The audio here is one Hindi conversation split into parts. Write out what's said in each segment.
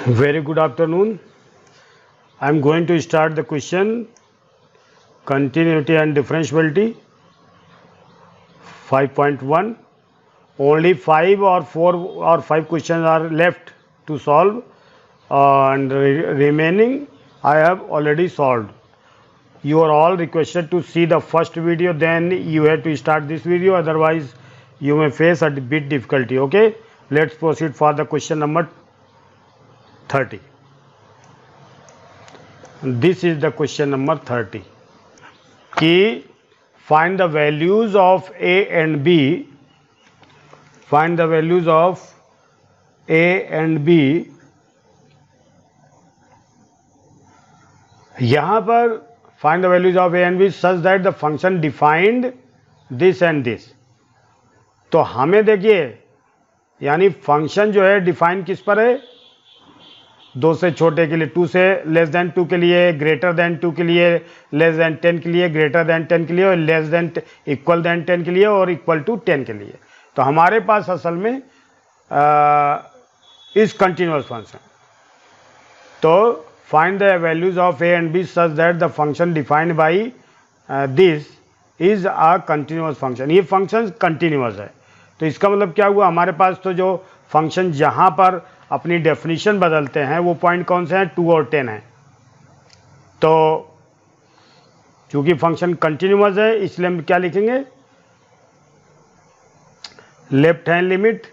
Very good afternoon. I am going to start the question continuity and differentiability 5.1. Only 5 or 4 or 5 questions are left to solve and remaining I have already solved. You are all requested to see the first video, then you have to start this video, otherwise you may face a bit difficulty. Okay, let's proceed for the question number 30. This is the question number 30 कि find the values of A and B, find the values of A and B. यहाँ पर find the values of A and B such that the function defined this and this. तो हमें देखिए यानी फंक्शन जो है डिफाइन किस पर है, 2 से छोटे के लिए, 2 से लेस देन 2 के लिए, ग्रेटर देन 2 के लिए, लेस देन 10 के लिए, ग्रेटर देन 10 के लिए और लेस देन इक्वल देन 10 के लिए और इक्वल टू 10 के लिए. तो हमारे पास असल में इस कंटिन्यूअस फंक्शन. तो find the values of A and B such that the function defined by this is a continuous function. ये फंक्शन कंटिन्यूअस है. तो इसका मतलब क्या हुआ, हमारे पास तो जो फंक्शन जहाँ पर अपनी डेफिनेशन बदलते हैं वो पॉइंट कौन से हैं, 2 और 10 हैं. तो चूंकि फंक्शन कंटिन्यूअस है इसलिए हम क्या लिखेंगे, left hand limit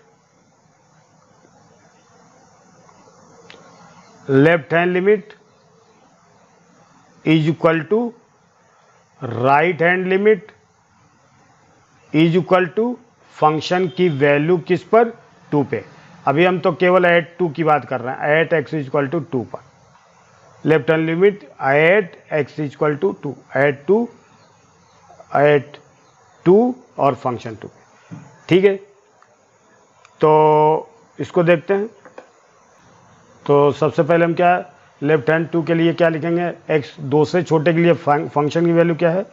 is equal to right hand limit is equal to function की वैल्यू किस पर, 2 पे. अभी हम तो केवल एट 2 की बात कर रहे हैं, at X is equal to 2 पर. Left hand limit at X is equal to 2, at 2 और फंक्शन 2. ठीक है, तो इसको देखते हैं. तो सबसे पहले हम क्या, लेफ्ट हैंड 2 के लिए क्या लिखेंगे, एक्स 2 से छोटे के लिए फंक्शन की वैल्यू क्या है,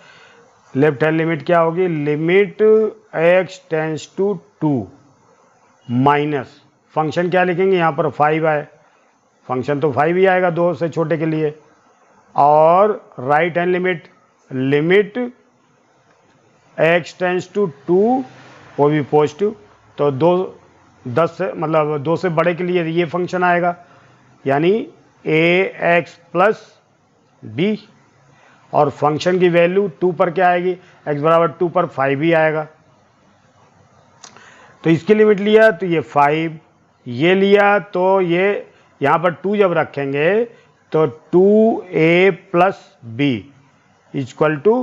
लेफ्ट हैंड लिमिट क्या होगी, limit X tends to 2 minus function क्या लिखेंगे, यहाँ पर 5 आए, फंक्शन तो 5 ही आएगा 2 से छोटे के लिए, और right hand limit X tends to 2 वो भी पॉजिटिव. तो 10 से मतलब 2 से बड़े के लिए ये फंक्शन आएगा, यानी ए एक्स प्लस बी, और फंक्शन की वैल्यू 2 पर क्या आएगी, x बराबर 2 पर 5 ही आएगा. तो इसकी लिमिट लिया तो ये 5, ये लिया तो ये यहाँ पर 2 जब रखेंगे तो 2a plus B equal to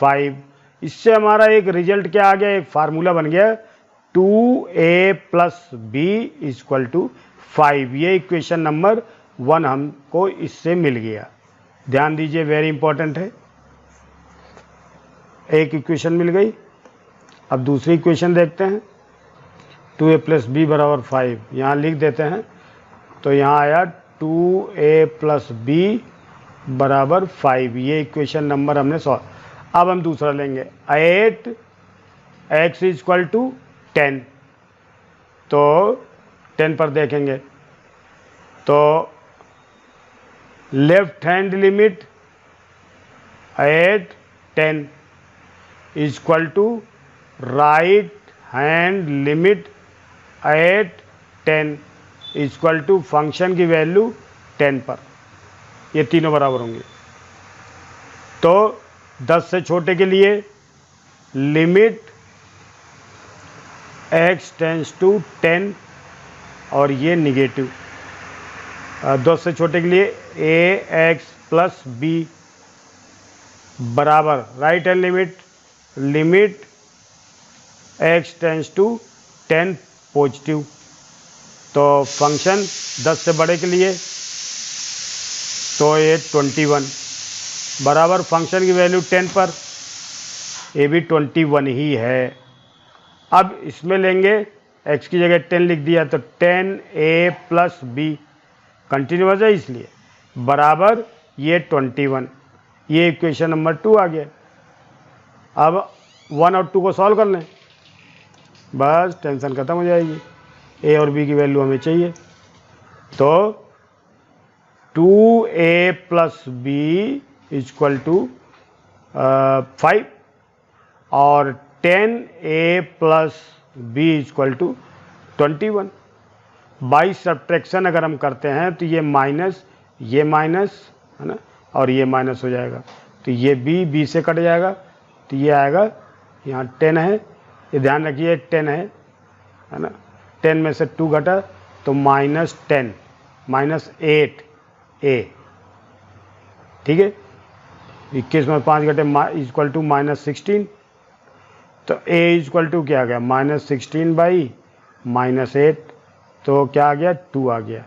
5. इससे हमारा एक रिजल्ट क्या आ गया, एक फार्मूला बन गया, 2a plus B equal to 5. ये इक्वेशन नंबर 1 हमको इससे मिल गया. ध्यान दीजिए, वेरी इंपॉर्टेंट है. एक इक्वेशन मिल गई. अब दूसरी इक्वेशन देखते हैं, 2a प्लस बी बराबर 5. यहाँ लिख देते हैं, तो यहाँ आया 2a प्लस बी बराबर 5. ये इक्वेशन नंबर हमने सॉल्व. अब हम दूसरा लेंगे, 8 एक्स इक्वल टू 10. तो 10 पर देखेंगे तो left hand limit 8 10 equal to right hand limit 8 10 equal to function की वैल्यू 10 पर. ये तीनों बराबर होंगे. तो 10 से छोटे के लिए लिमिट x टेंस टू 10 और ये निगेटिव. 10 से छोटे के लिए ए एक्स प्लस बी बराबर right hand limit x tends to 10 positive. तो फंक्शन 10 से बड़े के लिए तो ये 21 बराबर फंक्शन की वैल्यू 10 पर, ये भी 21 ही है. अब इसमें लेंगे, x की जगह 10 लिख दिया तो 10a प्लस बी कंटिन्यूअस है इसलिए बराबर ये 21. ये इक्वेशन नंबर 2 आ गया. अब 1 और 2 को सॉल्व कर लें, बस टेंशन ख़त्म हो जाएगी. ए और बी की वैल्यू हमें चाहिए. तो 2a plus B equal to 5 और 10a plus B equal to 21। By subtraction अगर हम करते हैं तो ये माइनस है ना, और ये माइनस हो जाएगा, तो ये बी से कट जाएगा, तो ये आएगा यहाँ 10 है, ये ध्यान रखिए 10 है ना, 10 में से 2 घटा तो -10 -8 a, ठीक है। 21 में 5 घटे इक्वल टू -16, तो a इक्वल टू क्या आ गया -16 बाई -8, तो क्या आ गया 2 आ गया,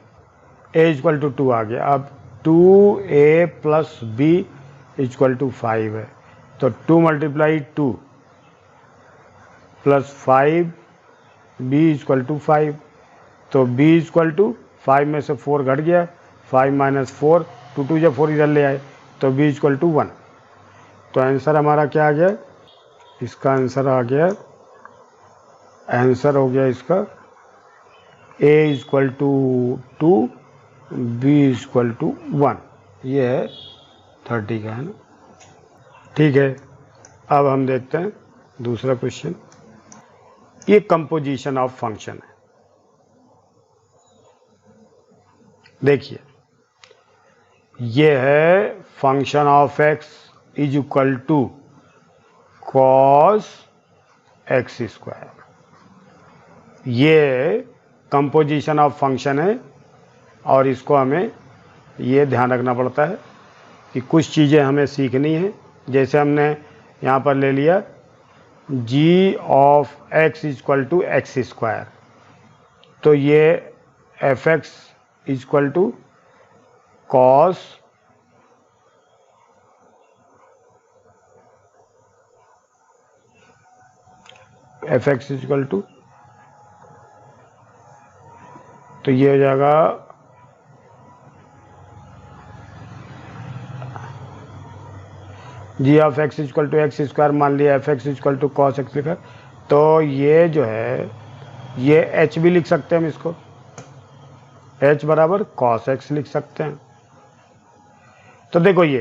a इक्वल टू 2 आ गया। अब 2a plus B equal to 5 है, तो 2 multiply 2 plus 5 b equal to 5, तो b इक्वल टू 5 में से 4 घट गया, 5 माइनस 4, 2 2 जब 4 इधर ले आए तो b इक्वल टू 1। तो आंसर हमारा क्या आ गया, इसका आंसर आ गया, आंसर हो गया इसका a equal to 2, b equal to 1, ये है 30 का, है ना। ठीक है, अब हम देखते हैं दूसरा क्वेश्चन। ये कंपोजिशन ऑफ फंक्शन है। देखिए, ये है function of x is equal to cos x square, ये कंपोजिशन ऑफ फंक्शन है, और इसको हमें ये ध्यान रखना पड़ता है कि कुछ चीज़ें हमें सीखनी है। जैसे हमने यहाँ पर ले लिया g of x equal to x square, तो ये f x equal to cos f x equal to, तो ये हो जाएगा g of x equal to x square, मान लिया f x equal to cos x लिखा, तो ये जो है ये एच भी लिख सकते हैं हम इसको, एच बराबर कॉस एक्स लिख सकते हैं। तो देखो ये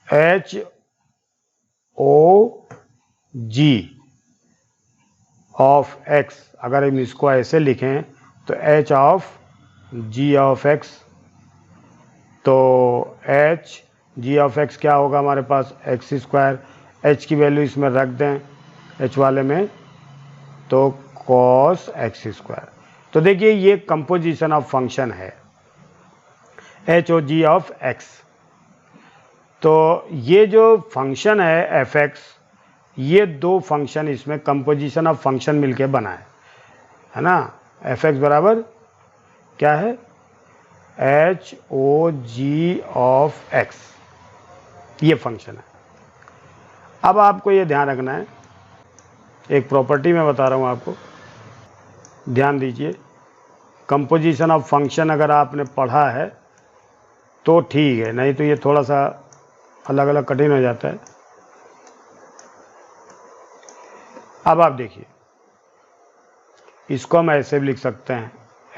H O G of X, अगर हम इसको ऐसे लिखें तो H of G of X, तो एच जी ऑफ एक्स क्या होगा हमारे पास एक्स स्क्वायर, एच की वैल्यू इसमें रख दें एच वाले में, तो कॉस एक्स स्क्वायर। तो देखिए ये कंपोजिशन ऑफ फंक्शन है H O G of X. तो ये जो फंक्शन है एफ एक्स, ये दो फंक्शन इसमें कंपोजिशन ऑफ फंक्शन मिलके बना है ना। एफ एक्स बराबर क्या है H O G of x, ये फंक्शन है। अब आपको ये ध्यान रखना है, एक प्रॉपर्टी मैं बता रहा हूँ आपको, ध्यान दीजिए। कंपोजिशन ऑफ फंक्शन अगर आपने पढ़ा है तो ठीक है, नहीं तो ये थोड़ा सा अलग अलग कठिन हो जाता है। अब आप देखिए, इसको हम ऐसे भी लिख सकते हैं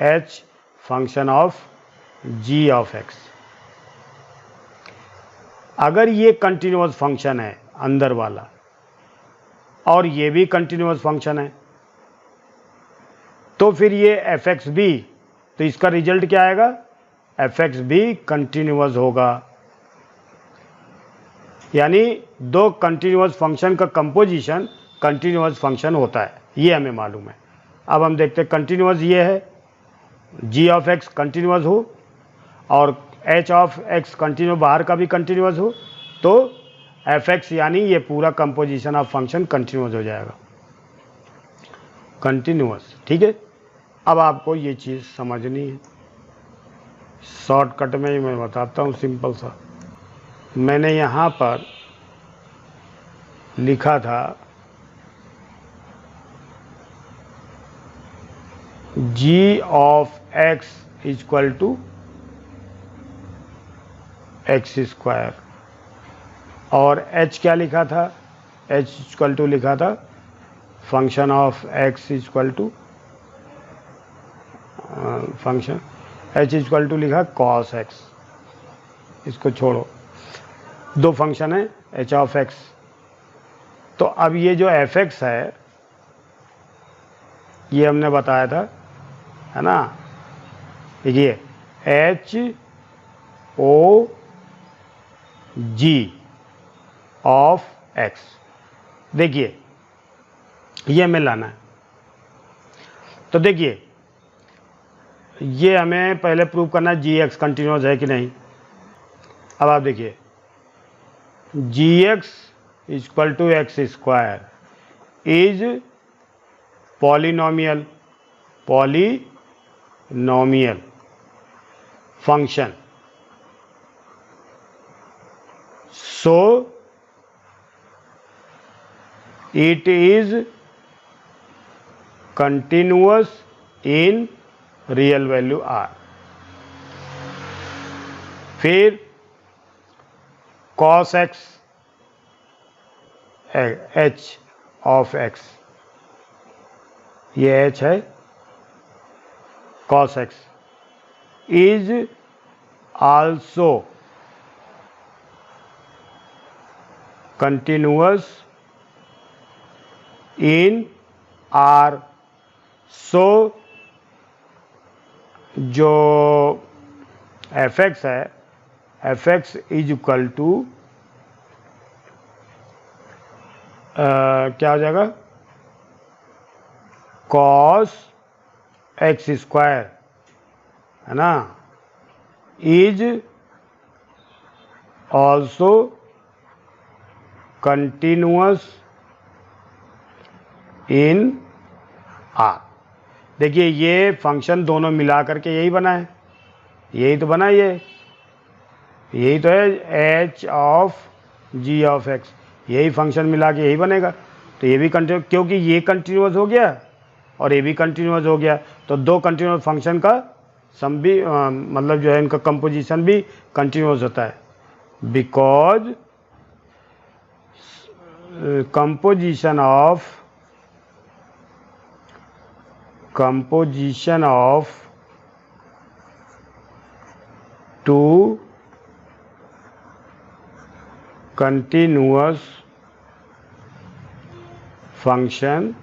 H function of G of X. अगर ये कंटिन्यूअस फंक्शन है अंदर वाला और ये भी कंटिन्यूअस फंक्शन है, तो फिर ये एफ एक्स भी, तो इसका रिजल्ट क्या आएगा, एफ एक्स भी कंटिन्यूअस होगा। यानी दो कंटिन्यूअस फंक्शन का कंपोजिशन कंटिन्यूअस फंक्शन होता है, ये हमें मालूम है। अब हम देखते हैं कंटिन्यूअस ये है, जी ऑफ एक्स कंटिन्यूअस हो और एच ऑफ एक्स कंटिन्यू बाहर का भी कंटिन्यूअस हो, तो एफ एक्स यानी ये पूरा कंपोजिशन ऑफ फंक्शन कंटिन्यूअस हो जाएगा, कंटिन्यूअस। ठीक है, अब आपको ये चीज़ समझनी है, शॉर्टकट में ही मैं बताता हूँ सिंपल सा। मैंने यहाँ पर लिखा था g of x equal to x square, और एच क्या लिखा था, एच इक्वल टू लिखा था function of x equal to function h equal to लिखा cos x, इसको छोड़ो, दो फंक्शन है h ऑफ x। तो अब ये जो fx है ये हमने बताया था, है ना, देखिए h o g of x, देखिए ये हमें लाना है। तो देखिए ये हमें पहले प्रूव करना है जी एक्स कंटिन्यूस है कि नहीं। अब आप देखिए g x equal to x square is polynomial function, so it is continuous in real value r। फिर cos x h of x, ये h है, cos x is also continuous in R, so जो एफ एक्स है, f x is equal to क्या हो जाएगा, कॉस एक्स स्क्वायर, है ना, is also continuous in R. देखिए ये फंक्शन दोनों मिला करके यही बना है, यही तो बना है, यही तो है H of G of X, यही फंक्शन मिला के यही बनेगा। तो ये भी कंटिन्यू, क्योंकि ये कंटिन्यूअस हो गया और ये भी कंटिन्यूअस हो गया, तो दो कंटिन्यूअस फंक्शन का सम भी मतलब जो है इनका कंपोजिशन भी कंटिन्यूअस होता है, because composition of two continuous function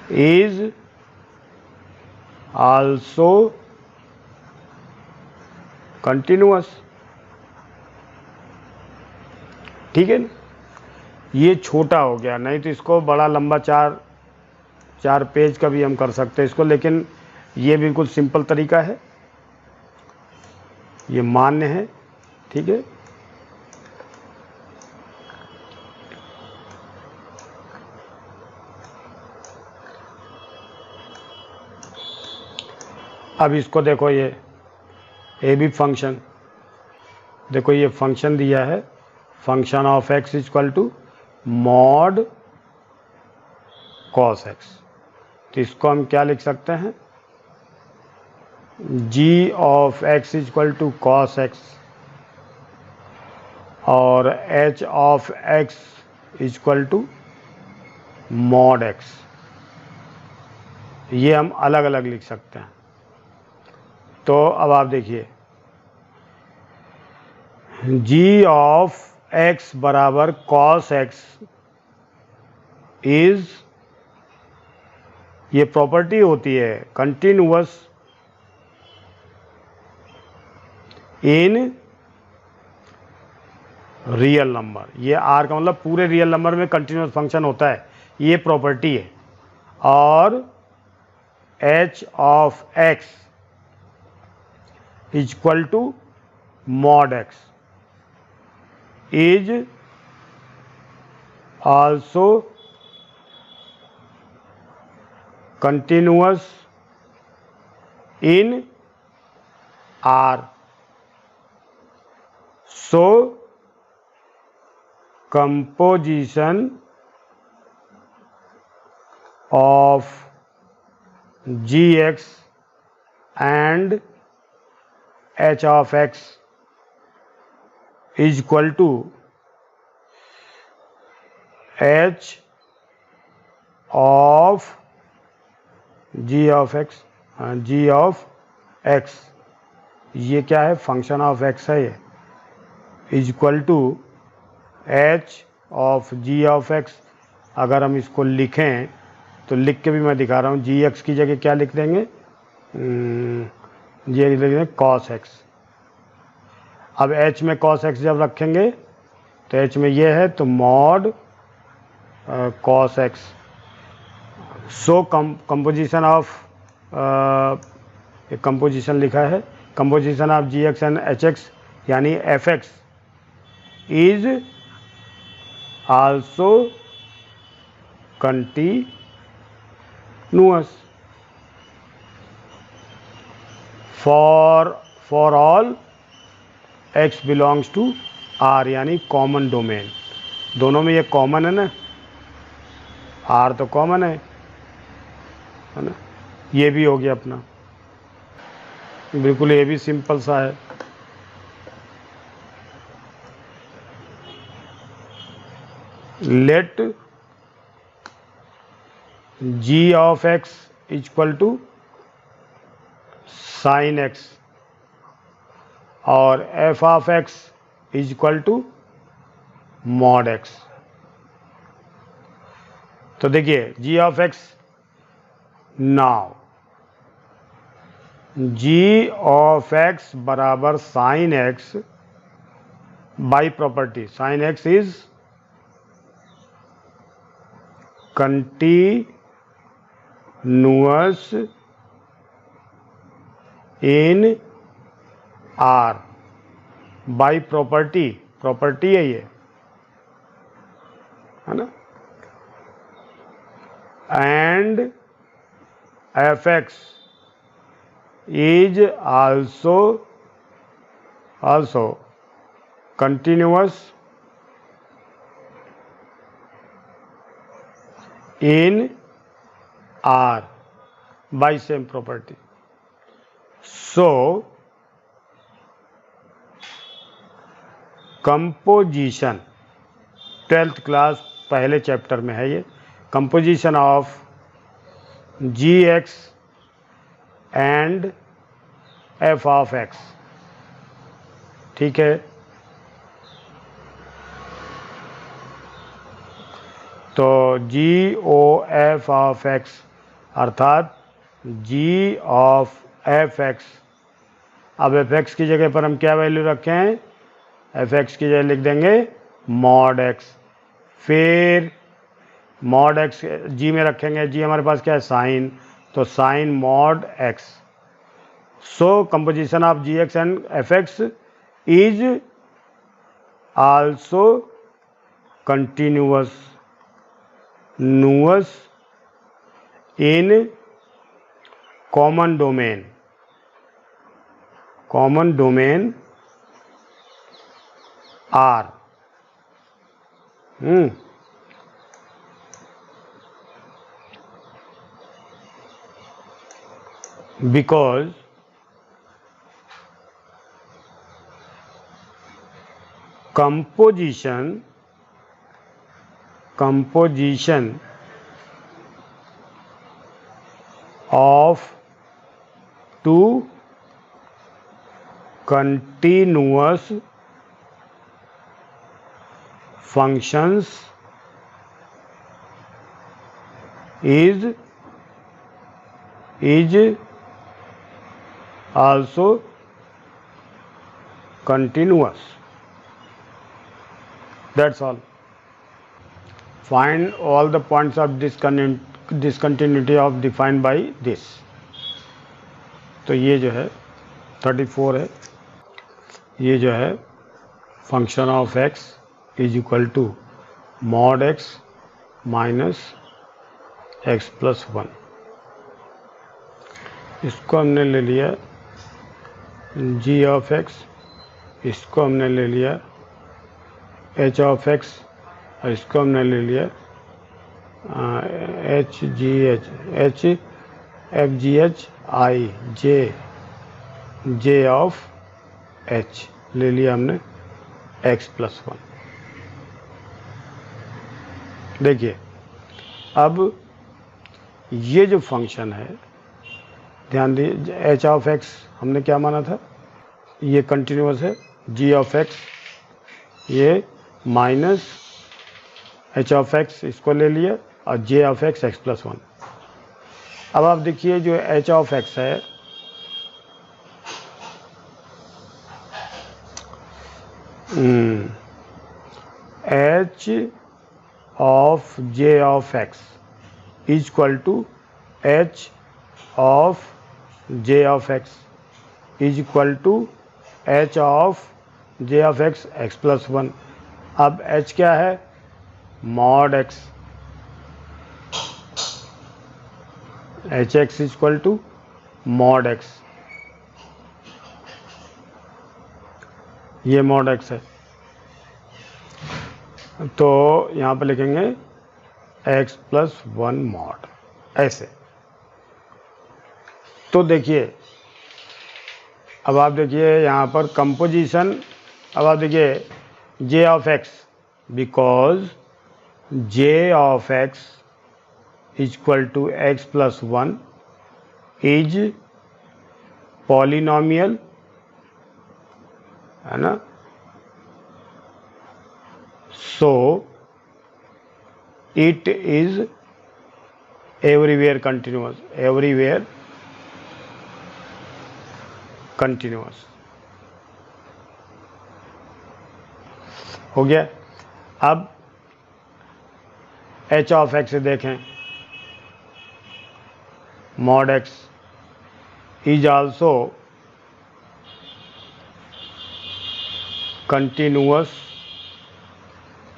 is also continuous। ठीक है, ये छोटा हो गया, नहीं तो इसको बड़ा लंबा चार पेज का भी हम कर सकते हैं इसको, लेकिन ये बिल्कुल सिंपल तरीका है, ये मान्य है। ठीक है, अब इसको देखो, ये भी फंक्शन, देखो ये फंक्शन दिया है, function of x equal to mod cos x, तो इसको हम क्या लिख सकते हैं, g of x equal to cos x और H of x equal to mod x, ये हम अलग अलग लिख सकते हैं। तो अब आप देखिए जी ऑफ एक्स बराबर कॉस एक्स इज, ये प्रॉपर्टी होती है कंटिन्यूअस इन रियल नंबर, ये आर का मतलब पूरे रियल नंबर में कंटिन्यूअस फंक्शन होता है, ये प्रॉपर्टी है। और H of x equal to mod X is also continuous in R, so composition of gx and h of x is equal to h of g of x G of x, ये क्या है, फंक्शन ऑफ एक्स है ये, is equal to H of G of X. अगर हम इसको लिखें तो लिख के भी मैं दिखा रहा हूँ, जी एक्स की जगह क्या लिख देंगे, ये लिख देंगे कॉस एक्स। अब एच में कॉस एक्स जब रखेंगे तो एच में ये है तो mod cos x. So composition of, एक कंपोजिशन लिखा है, composition of ji x and h x यानी f x is also continuous for all x belongs to R, यानी कॉमन डोमेन। दोनों में ये कॉमन है ना, आर तो कॉमन है ना, ये भी हो गया अपना, बिल्कुल ये भी सिंपल सा है। Let g of x equal to sine x और f of x is equal to mod x. तो देखिए जी of x, now g of x बराबर sine x by property, sine x is continuous in R by property, property है ये, है ना, and F x is also continuous in R by same property. So composition, 12th class पहले चैप्टर में है ये, composition of ji x and F of X, ठीक है। तो G O F of X अर्थात जी ऑफ एफ एक्स, अब एफ एक्स की जगह पर हम क्या वैल्यू रखे हैं, एफ एक्स की जगह लिख देंगे मॉड एक्स, फिर मॉड एक्स जी में रखेंगे, जी हमारे पास क्या है साइन, तो sine mod X. So composition of ji x and F x is also continuous in common domain R. Because composition of two continuous functions is also continuous. That's all. Find all the points of discontinuity of defined by this. तो ये जो है 34 है, ये जो है function of x is equal to mod x minus x plus 1, इसको हमने ले लिया g ऑफ x, इसको हमने ले लिया h ऑफ x और इसको हमने ले लिया h f g h i j of h ले लिया हमने x प्लस 1। देखिए अब ये जो फंक्शन है ध्यान दीजिए एच ऑफ एक्स हमने क्या माना था, ये कंटिन्यूस है, जी ऑफ एक्स ये माइनस एच ऑफ एक्स इसको ले लिया और j of x x plus one. अब आप देखिए जो एच ऑफ एक्स है H of j of x is equal to H of j of x is equal to H of j of x x plus one. अब एच क्या है, mod x, h x is equal to mod x, ये मॉड एक्स है। तो यहाँ पर लिखेंगे एक्स प्लस वन मॉड, ऐसे। तो देखिए अब आप देखिए यहाँ पर कंपोजिशन, अब आप देखिए j of x, because j of x is equal to x plus one is polynomial, है ना। So it is everywhere continuous, everywhere continuous हो गया। अब एच ऑफ एक्स से देखें, mod x is also continuous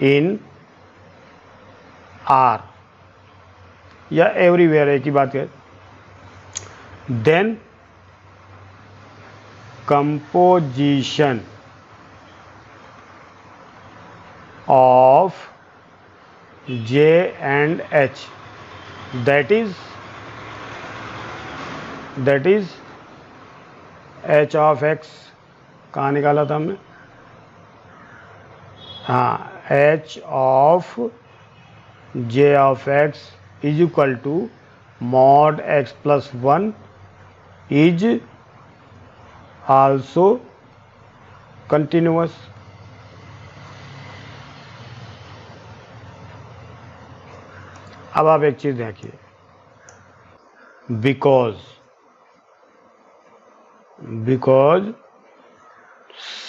in R, या एवरीवेयर एक ही बात है। Then composition of J and H, that is H of X कहाँ निकाला था हमने, हाँ H of J of X is equal to mod X plus 1 is also continuous। अब आप एक चीज देखिए, because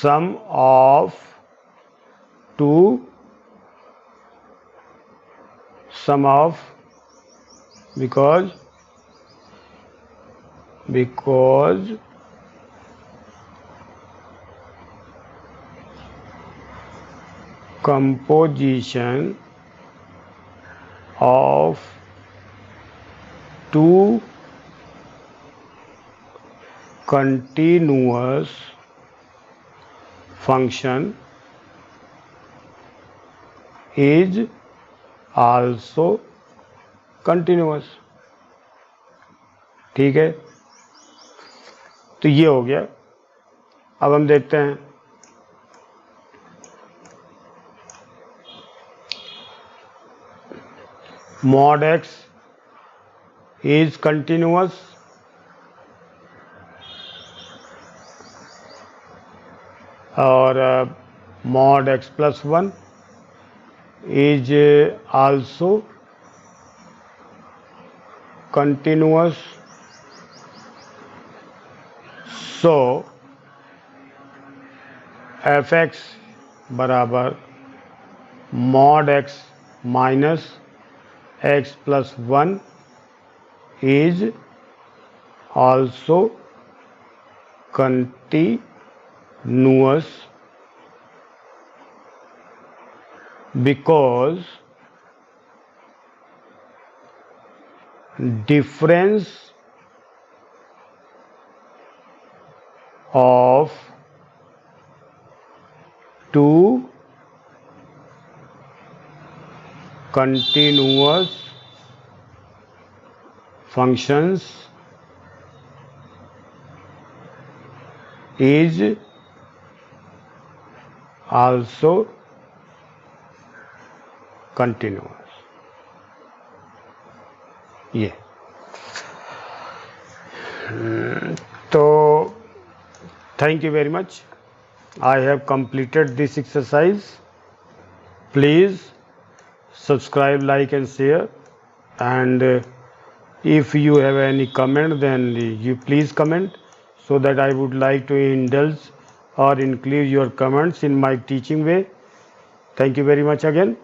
sum of because composition of two continuous function is also continuous। ठीक है, तो ये हो गया। अब हम देखते हैं mod x is continuous और mod x plus 1 is also continuous। so fx बराबर mod x minus x plus 1 is also continuous because difference of two continuous functions is also continuous। ये तो thank you very much. I have completed this exercise. Please subscribe, like and share, and if you have any comment, then you please comment, so that I would like to indulge or include your comments in my teaching way. Thank you very much again.